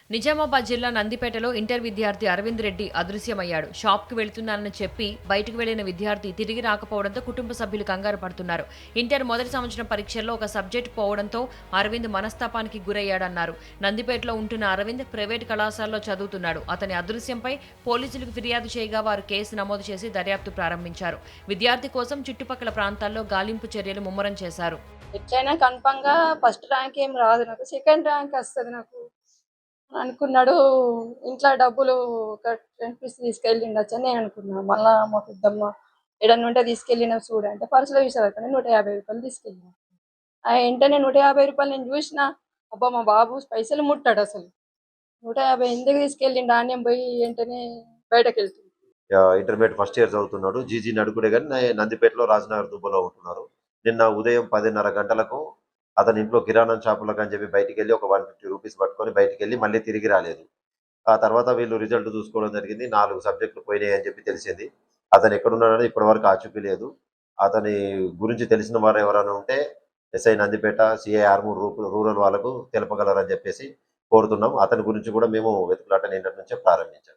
నిజామాబాద్ జిల్లా నందిపేటలో ఇంటర్ విద్యార్థి అరవింద్ రెడ్డి అదృశ్యమయ్యాడు. షాప్‌కి వెళ్తున్నానని చెప్పి బయటకు వెళ్లిన విద్యార్థి తిరిగి రాకపోవడంతో కుటుంబ సభ్యులు కంగారు పడుతున్నారు. ఇంటర్ మొదటి సంవత్సరం పరీక్షల్లో ఒక సబ్జెక్ట్ పోవడంతో అరవింద్ మనస్తాపానికి గురయ్యాడన్నారు. నందిపేటలో ఉంటున్న అరవింద్ ప్రైవేట్ కళాశాలలో చదువుతున్నాడు. అతని అదృశ్యంపై పోలీసులకు ఫిర్యాదు చేయగా వారు కేసు నమోదు చేసి దర్యాప్తు ప్రారంభించారు. విద్యార్థి కోసం చుట్టుపక్కల ప్రాంతాల్లో గాలింపు చర్యలు ముమ్మరం చేశారు. ఎట్లయినా కన్ఫామ్‌గా ఫస్ట్ ర్యాంక్ ఏం రాదు నాకు. సెకండ్ ర్యాంక్ వస్తది నాకు అనుకున్నాడు. ఇంట్లో డబ్బులు ఒక 10 రూపీస్ తీసుకెళ్ళిండొచ్చని నేను అనుకున్నా. మళ్ళా మా పెద్దమ్మ ఏడన్నా ఉంటే తీసుకెళ్ళినవు చూడు అంటే పర్సులో చూసేవరకనే రూ. 150 తీసుకెళ్ళిన. ఆ వెంటనే రూ. 150 నేను చూసినా, అబ్బా! మా బాబు పైసలు ముట్టడసలు. 150 ఎందుకు తీసుకెళ్ళిండు ఆడనే పోయి వెంటనే బయటకెళ్తుంది. ఇంటర్మీడియట్ ఫస్ట్ ఇయర్ చదువుతున్నాడు. జీజీ నడుకుడే గాని నందిపేటలో రాజనగర్ దుబ్బలో ఉంటున్నారు. నిన్న ఉదయం 10:30 గంటలకు అతని ఇంట్లో కిరాణా షాపులకు అని చెప్పి బయటికెళ్ళి ఒక 150 రూపీస్ పట్టుకొని బయటికెళ్ళి మళ్ళీ తిరిగి రాలేదు. ఆ తర్వాత వీళ్ళు రిజల్ట్ చూసుకోవడం జరిగింది. 4 సబ్జెక్టులు పోయినాయి అని చెప్పి తెలిసింది. అతను ఎక్కడున్నాడని ఇప్పటివరకు ఆచూకీ లేదు. అతని గురించి తెలిసిన వారు ఎవరైనా ఉంటే SI Nandipet, CI Armoor rural వాళ్ళకు తెలపగలరని చెప్పేసి కోరుతున్నాం. అతని గురించి కూడా మేము వెతుకులాట నిన్నటి నుంచే ప్రారంభించాం.